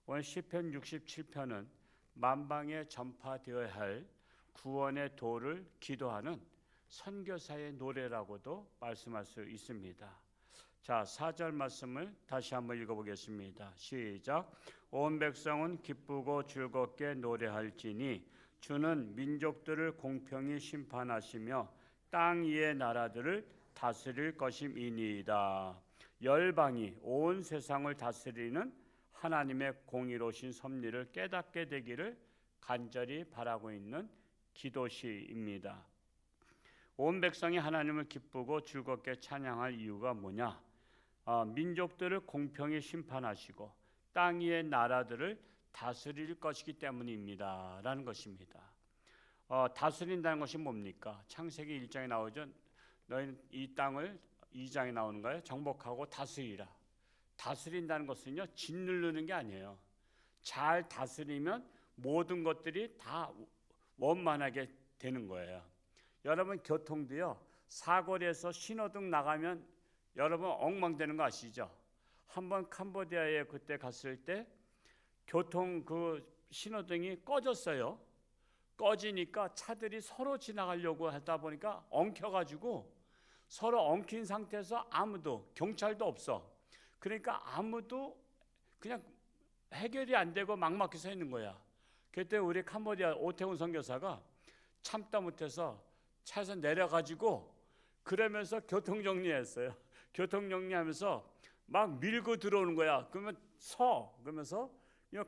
오늘 시편 67편은 만방에 전파되어야 할 구원의 도를 기도하는 선교사의 노래라고도 말씀할 수 있습니다. 자, 4절 말씀을 다시 한번 읽어보겠습니다. 시작. 온 백성은 기쁘고 즐겁게 노래할지니 주는 민족들을 공평히 심판하시며 땅 위의 나라들을 다스릴 것임이니이다. 열방이 온 세상을 다스리는 하나님의 공의로우신 섭리를 깨닫게 되기를 간절히 바라고 있는 기도시입니다. 온 백성이 하나님을 기쁘고 즐겁게 찬양할 이유가 뭐냐? 민족들을 공평히 심판하시고 땅 위의 나라들을 다스릴 것이기 때문입니다 라는 것입니다. 다스린다는 것이 뭡니까? 창세기 1장에 나오죠. 너희는 이 땅을 2장에 나오는 거예요. 정복하고 다스리라. 다스린다는 것은요, 짓누르는 게 아니에요. 잘 다스리면 모든 것들이 다 원만하게 되는 거예요. 여러분, 교통도요, 사거리에서 신호등 나가면 여러분 엉망되는 거 아시죠? 한번 캄보디아에 그때 갔을 때 교통 그 신호등이 꺼졌어요. 꺼지니까 차들이 서로 지나가려고 하다 보니까 엉켜가지고 서로 엉킨 상태에서 아무도, 경찰도 없어. 그러니까 아무도 그냥 해결이 안 되고 막막히 서 있는 거야. 그때 우리 캄보디아 오태훈 선교사가 참다 못해서 차에서 내려가지고 그러면서 교통정리했어요. 교통정리하면서 막 밀고 들어오는 거야. 그러면 그러면서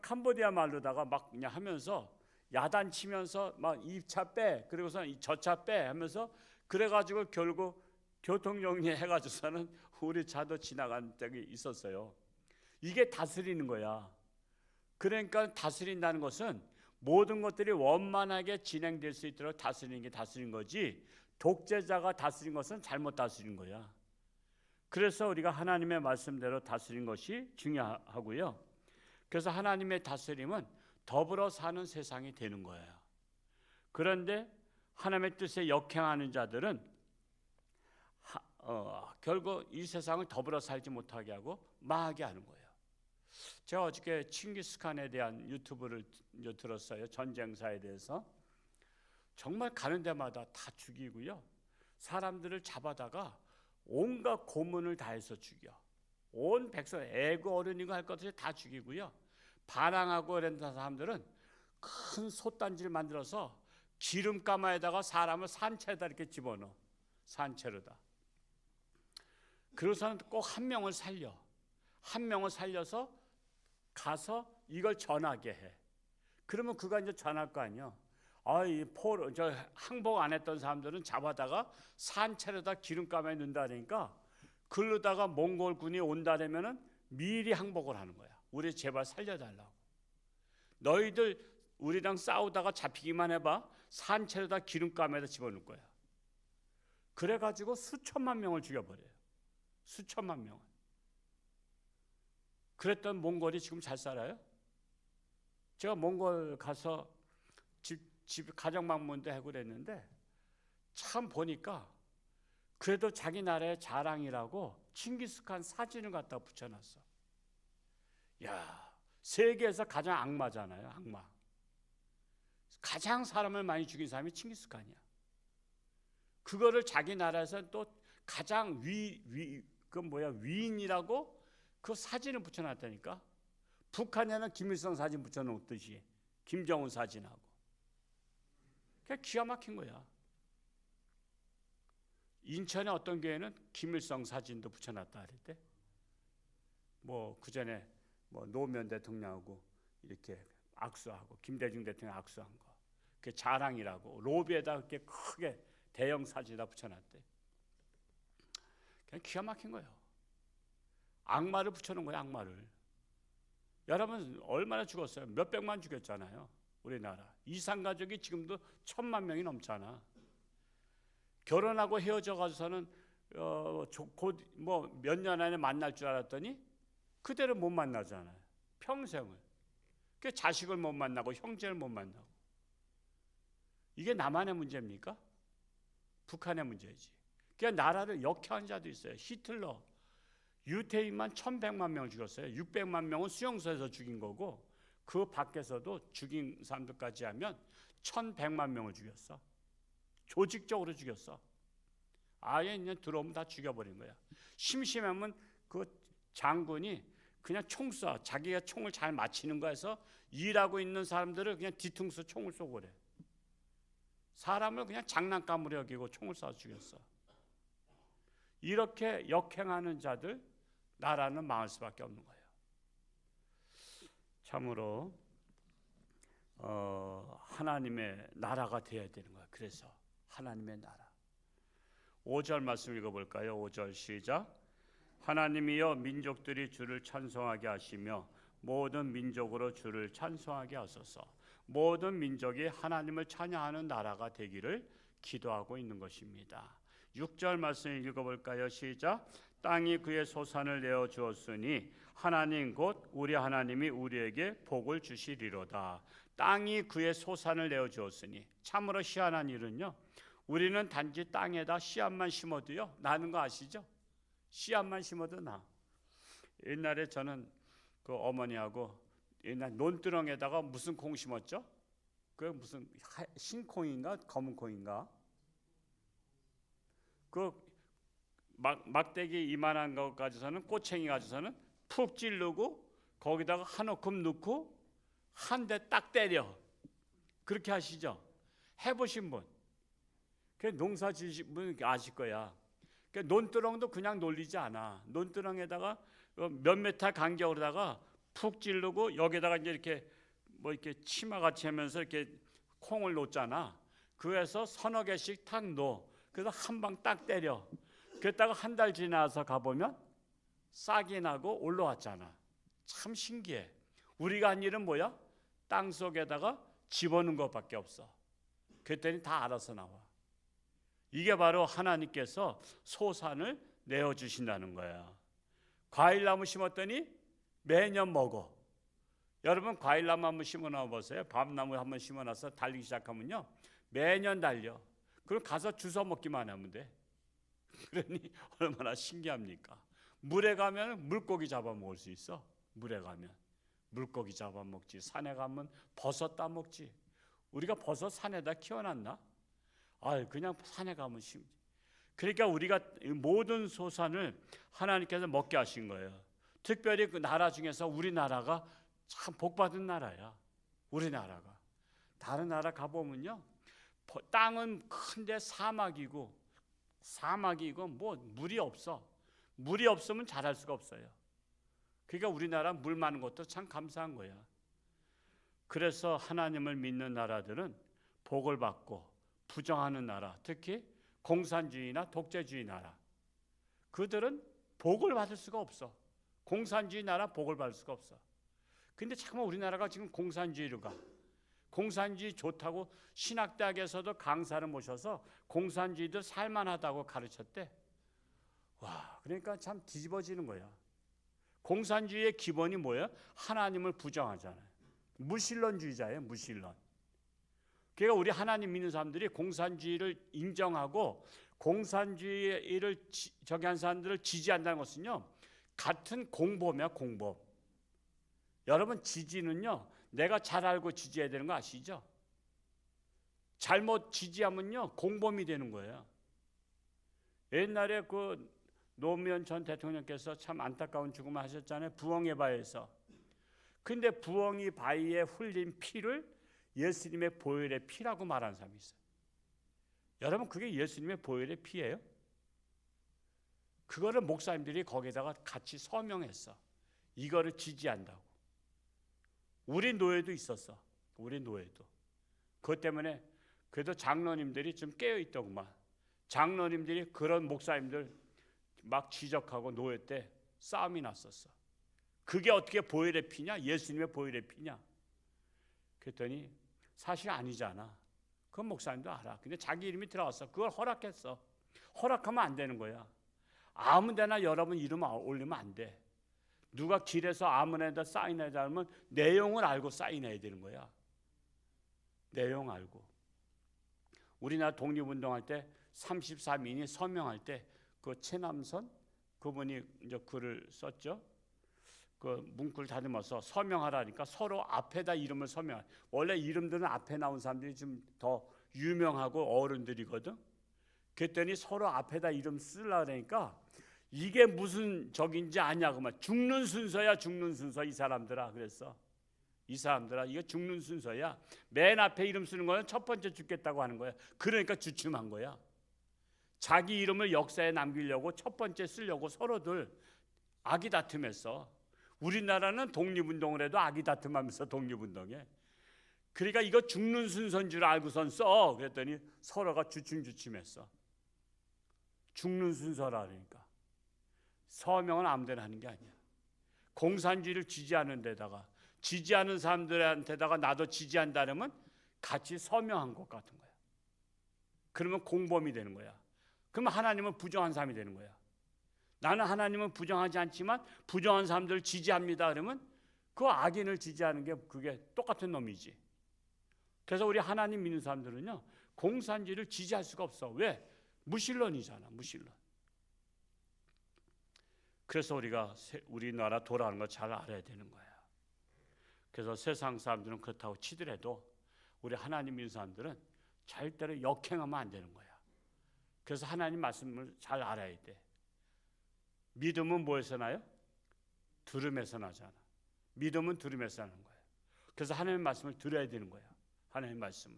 캄보디아 말로다가 막 그냥 하면서 야단치면서 막 이 차 빼, 그리고서 저 차 빼 하면서 그래가지고 결국 교통정리 해가지고서는 우리 차도 지나간 적이 있었어요. 이게 다스리는 거야. 그러니까 다스린다는 것은 모든 것들이 원만하게 진행될 수 있도록 다스리는 게 다스린 거지, 독재자가 다스린 것은 잘못 다스린 거야. 그래서 우리가 하나님의 말씀대로 다스린 것이 중요하고요. 그래서 하나님의 다스림은 더불어 사는 세상이 되는 거예요. 그런데 하나님의 뜻에 역행하는 자들은 결국 이 세상을 더불어 살지 못하게 하고 망하게 하는 거예요. 제가 어저께 칭기스칸에 대한 유튜브를 들었어요. 전쟁사에 대해서. 정말 가는 데마다 다 죽이고요. 사람들을 잡아다가 온갖 고문을 다해서 죽여. 온 백성, 애고 어른이고 할 것 없이 다 죽이고요. 반항하고 이런 사람들은 큰 솥단지를 만들어서 기름가마에다가 사람을 산채에다 이렇게 집어넣어. 산채로다. 그래서는 꼭 한 명을 살려. 한 명을 살려서 가서 이걸 전하게 해. 그러면 그가 이제 전할 거 아니야. 저 항복 안 했던 사람들은 잡아다가 산채로다 기름감에 넣는다니까, 그러다가 몽골군이 온다면은 미리 항복을 하는 거야. 우리 제발 살려달라고. 너희들 우리랑 싸우다가 잡히기만 해봐. 산채로다 기름감에다 집어넣을 거야. 그래가지고 수천만 명을 죽여버려요. 수천만 명을. 그랬던 몽골이 지금 잘 살아요? 제가 몽골 가서 집 가정 방문도 하고 그랬는데 참 보니까 그래도 자기 나라의 자랑이라고 칭기스칸 사진을 갖다 붙여놨어. 야, 세계에서 가장 악마잖아요. 악마. 가장 사람을 많이 죽인 사람이 칭기스칸이야. 그거를 자기 나라에서 또 가장 위인이라고 그 사진을 붙여놨다니까. 북한에는 김일성 사진 붙여놓듯이 김정은 사진하고. 그게 기가 막힌 거야. 인천의 어떤 교회는 김일성 사진도 붙여놨다 그랬대. 그 전에 노무현 대통령하고 이렇게 악수하고 김대중 대통령 악수한 거, 그게 자랑이라고 로비에다 그렇게 크게 대형 사진에다 붙여놨대. 그냥 기가 막힌 거예요. 악마를 붙여놓은 거예요. 악마를. 여러분 얼마나 죽었어요? 몇백만 죽였잖아요. 우리나라 이산가족이 지금도 1,000만 명이 넘잖아. 결혼하고 헤어져 가서는 곧 몇 년 안에 만날 줄 알았더니 그대로 못 만나잖아요. 평생을. 그 자식을 못 만나고 형제를 못 만나고. 이게 나만의 문제입니까? 북한의 문제지. 그러니까 나라를 역행한 자도 있어요. 히틀러 유태인만 1100만 명을 죽였어요. 600만 명은 수용소에서 죽인 거고 그 밖에서도 죽인 사람들까지 하면 1100만 명을 죽였어. 조직적으로 죽였어. 아예 그냥 들어오면 다 죽여버린 거야. 심심하면 그 장군이 그냥 총 쏴. 자기가 총을 잘 맞히는 거에서 일하고 있는 사람들을 그냥 뒤통수 총을 쏘고 그래. 사람을 그냥 장난감으로 여기고 총을 쏴 죽였어. 이렇게 역행하는 자들 나라는 망할 수밖에 없는 거예요. 참으로 하나님의 나라가 되어야 되는 거예요. 그래서 하나님의 나라. 5절 말씀 읽어볼까요? 5절 시작. 하나님이여 민족들이 주를 찬송하게 하시며 모든 민족으로 주를 찬송하게 하소서. 모든 민족이 하나님을 찬양하는 나라가 되기를 기도하고 있는 것입니다. 6절 말씀 읽어볼까요? 시작. 땅이 그의 소산을 내어 주었으니 하나님 곧 우리 하나님이 우리에게 복을 주시리로다. 땅이 그의 소산을 내어 주었으니 참으로 희한한 일은요, 우리는 단지 땅에다 씨앗만 심어도요 나는 거 아시죠? 씨앗만 심어도 나. 옛날에 저는 그 어머니하고 옛날 논두렁에다가 무슨 콩 심었죠? 그 무슨 흰콩인가 검은 콩인가? 그 막대기 이만한 거 가지고서는 꼬챙이 가지고서는 푹 찌르고 거기다가 한 움큼 넣고 한 대 딱 때려. 그렇게 하시죠? 해보신 분, 그 농사 지으신 분 아실 거야. 그 논두렁도 그냥 놀리지 않아. 논두렁에다가 몇 메타 간격으로다가 푹 찌르고 여기다가 이제 이렇게 뭐 이렇게 치마같이 하면서 이렇게 콩을 놓잖아. 그래서 서너 개씩 탁 놓어. 그래서 한 방 딱 때려. 그랬다가 한 달 지나서 가보면 싹이 나고 올라왔잖아. 참 신기해. 우리가 한 일은 뭐야? 땅 속에다가 집어넣는 것밖에 없어. 그랬더니 다 알아서 나와. 이게 바로 하나님께서 소산을 내어주신다는 거야. 과일나무 심었더니 매년 먹어. 여러분 과일나무 한번 심어놔 보세요. 밤나무 한번 심어놔서 달리기 시작하면요 매년 달려. 그럼 가서 주워 먹기만 하면 돼. 그러니 얼마나 신기합니까? 물에 가면 물고기 잡아먹을 수 있어. 물에 가면 물고기 잡아먹지. 산에 가면 버섯 따먹지. 우리가 버섯 산에다 키워놨나? 그냥 산에 가면 심지. 그러니까 우리가 모든 소산을 하나님께서 먹게 하신 거예요. 특별히 그 나라 중에서 우리나라가 참 복받은 나라야. 우리나라가. 다른 나라 가보면요 땅은 큰데 사막이고 뭐 물이 없어. 물이 없으면 자랄 수가 없어요. 그러니까 우리나라 물 많은 것도 참 감사한 거야. 그래서 하나님을 믿는 나라들은 복을 받고 부정하는 나라, 특히 공산주의나 독재주의 나라, 그들은 복을 받을 수가 없어. 공산주의 나라 복을 받을 수가 없어. 근데 잠깐만 우리나라가 지금 공산주의로 가. 공산주의 좋다고 신학대학에서도 강사를 모셔서 공산주의도 살만하다고 가르쳤대. 와, 그러니까 참 뒤집어지는 거야. 공산주의의 기본이 뭐예요? 하나님을 부정하잖아요. 무신론주의자예요, 무신론. 그러니까 우리 하나님 믿는 사람들이 공산주의를 인정하고 공산주의를 저기 한 사람들을 지지한다는 것은요 같은 공범이야, 공범. 여러분 지지는요 내가 잘 알고 지지해야 되는 거 아시죠? 잘못 지지하면요 공범이 되는 거예요. 옛날에 그 노무현 전 대통령께서 참 안타까운 죽음을 하셨잖아요. 부엉이 바위에서. 근데 부엉이 바위에 흘린 피를 예수님의 보혈의 피라고 말하는 사람이 있어요. 여러분 그게 예수님의 보혈의 피예요? 그거를 목사님들이 거기다가 같이 서명했어. 이거를 지지한다고. 우리 노예도 있었어. 우리 노예도. 그것 때문에 그래도 장로님들이 좀 깨어있더구만. 장로님들이 그런 목사님들 막 지적하고 노예 때 싸움이 났었어. 그게 어떻게 보혈의 피냐? 예수님의 보혈의 피냐? 그랬더니 사실 아니잖아. 그건 목사님도 알아. 근데 자기 이름이 들어갔어. 그걸 허락했어. 허락하면 안 되는 거야. 아무데나 여러분 이름 올리면 안 돼. 누가 길에서 아무데나 사인해자 하면 내용을 알고 사인해야 되는 거야. 내용 알고. 우리나라 독립운동할 때 33인이 서명할 때 그 최남선 그 그분이 이제 글을 썼죠. 그 문구를 다듬어서 서명하라니까 서로 앞에다 이름을 서명. 원래 이름들은 앞에 나온 사람들이 좀 더 유명하고 어른들이거든. 그랬더니 서로 앞에다 이름 쓰려니까 이게 무슨 적인지 아냐고 막 죽는 순서야 죽는 순서 이 사람들아 그랬어. 이 사람들아 이거 죽는 순서야. 맨 앞에 이름 쓰는 거는 첫 번째 죽겠다고 하는 거야. 그러니까 주춤한 거야. 자기 이름을 역사에 남기려고 첫 번째 쓰려고 서로들 악의 다툼했어. 우리나라는 독립운동을 해도 악의 다툼하면서 독립운동해. 그러니까 이거 죽는 순서인 줄 알고선 써. 그랬더니 서로가 주춤주춤했어. 죽는 순서라 그러니까. 서명은 아무데나 하는 게 아니야. 공산주의를 지지하는 데다가 지지하는 사람들한테다가 나도 지지한다면 같이 서명한 것 같은 거야. 그러면 공범이 되는 거야. 그러면 하나님은 부정한 사람이 되는 거야. 나는 하나님은 부정하지 않지만 부정한 사람들을 지지합니다. 그러면 그 악인을 지지하는 게 그게 똑같은 놈이지. 그래서 우리 하나님 믿는 사람들은요 공산주의를 지지할 수가 없어. 왜? 무신론이잖아. 무신론. 그래서 우리가 우리나라 돌아가는 거 잘 알아야 되는 거야. 그래서 세상 사람들은 그렇다고 치더라도 우리 하나님 믿는 사람들은 절대로 역행하면 안 되는 거야. 그래서 하나님 말씀을 잘 알아야 돼. 믿음은 뭐에서 나요? 들음에서 나잖아. 믿음은 들음에서 나는 거야. 그래서 하나님의 말씀을 들어야 되는 거야. 하나님의 말씀을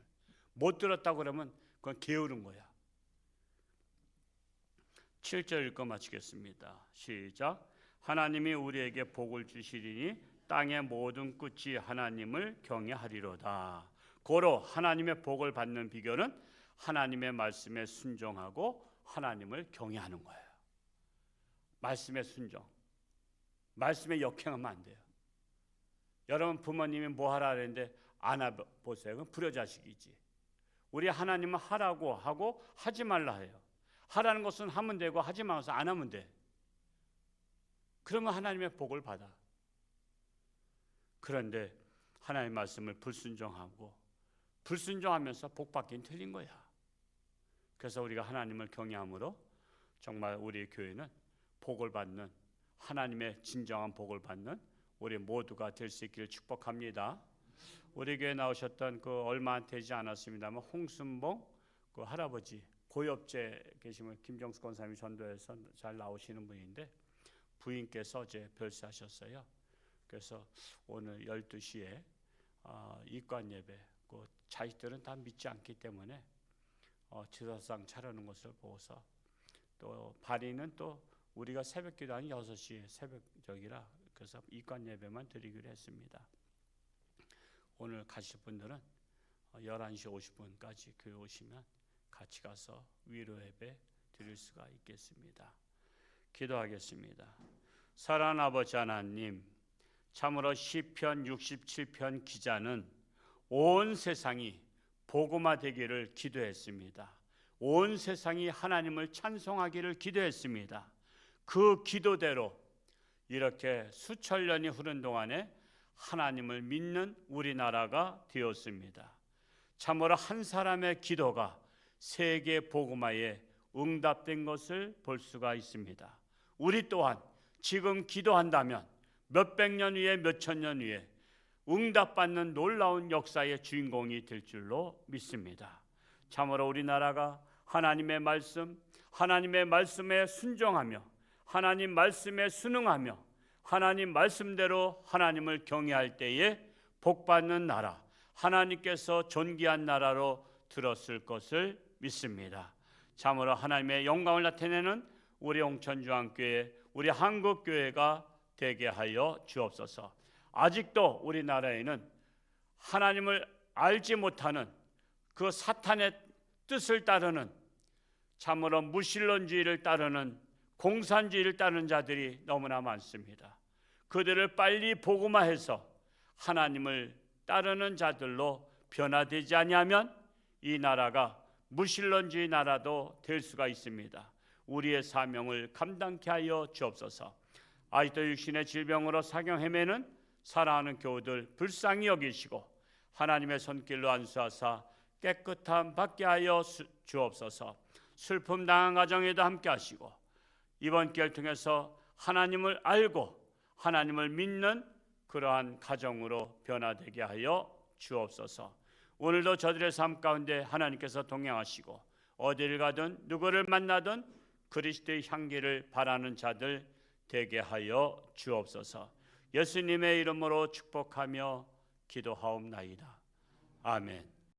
못 들었다고 그러면 그건 게으른 거야. 7절 읽고 마치겠습니다. 시작. 하나님이 우리에게 복을 주시리니 땅의 모든 끝이 하나님을 경외하리로다. 고로 하나님의 복을 받는 비결은 하나님의 말씀에 순종하고 하나님을 경외하는 거예요. 말씀에 순종. 말씀에 역행하면 안 돼요. 여러분 부모님이 뭐 하라 그랬는데 안 해보세요. 그건 불효자식이지. 우리 하나님은 하라고 하고 하지 말라 해요. 하라는 것은 하면 되고 하지 말아서 안 하면 돼. 그러면 하나님의 복을 받아. 그런데 하나님의 말씀을 불순종하고 불순종하면서 복 받기는 틀린 거야. 그래서 우리가 하나님을 경외함으로 정말 우리 교회는 복을 받는 하나님의 진정한 복을 받는 우리 모두가 될 수 있기를 축복합니다. 우리 교회 나오셨던 그 얼마 되지 않았습니다만 홍순봉 그 할아버지 고엽제 계시면 김정수 권사님이 전도해서 잘 나오시는 분인데 부인께서 어제 별세하셨어요. 그래서 오늘 12시에 이관 예배 그 자식들은 다 믿지 않기 때문에 제사상 차려는 것을 보고서 또 발인은 또 우리가 새벽기도 아닌 6시에 새벽적이라 그래서 이관 예배만 드리기로 했습니다. 오늘 가실 분들은 11시 50분까지 교회 오시면 같이 가서 위로 예배 드릴 수가 있겠습니다. 기도하겠습니다. 사랑하는 아버지 하나님, 참으로 시편 67편 기자는 온 세상이 복음화되기를 기도했습니다. 온 세상이 하나님을 찬송하기를 기도했습니다. 그 기도대로 이렇게 수천 년이 흐른 동안에 하나님을 믿는 우리나라가 되었습니다. 참으로 한 사람의 기도가 세계 복음화에 응답된 것을 볼 수가 있습니다. 우리 또한 지금 기도한다면 몇백 년 후에 몇천 년 후에 응답받는 놀라운 역사의 주인공이 될 줄로 믿습니다. 참으로 우리나라가 하나님의 말씀에 순종하며 하나님 말씀에 순응하며 하나님 말씀대로 하나님을 경외할 때에 복받는 나라, 하나님께서 존귀한 나라로 들었을 것을 믿습니다. 참으로 하나님의 영광을 나타내는 우리 홍천중앙교회, 우리 한국교회가 되게 하여 주옵소서. 아직도 우리나라에는 하나님을 알지 못하는 그 사탄의 뜻을 따르는 참으로 무신론주의를 따르는 공산주의를 따르는 자들이 너무나 많습니다. 그들을 빨리 복음화해서 하나님을 따르는 자들로 변화되지 아니하면 이 나라가 무신론주의 나라도 될 수가 있습니다. 우리의 사명을 감당케 하여 주옵소서. 아직도 육신의 질병으로 사경 헤매는 사랑하는 교우들 불쌍히 여기시고 하나님의 손길로 안수하사 깨끗함 받게 하여 주옵소서. 슬픔 당한 가정에도 함께 하시고 이번 기회를 통해서 하나님을 알고 하나님을 믿는 그러한 가정으로 변화되게 하여 주옵소서. 오늘도 저들의 삶 가운데 하나님께서 동행하시고 어디를 가든 누구를 만나든 그리스도의 향기를 바라는 자들 되게 하여 주옵소서. 예수님의 이름으로 축복하며 기도하옵나이다. 아멘.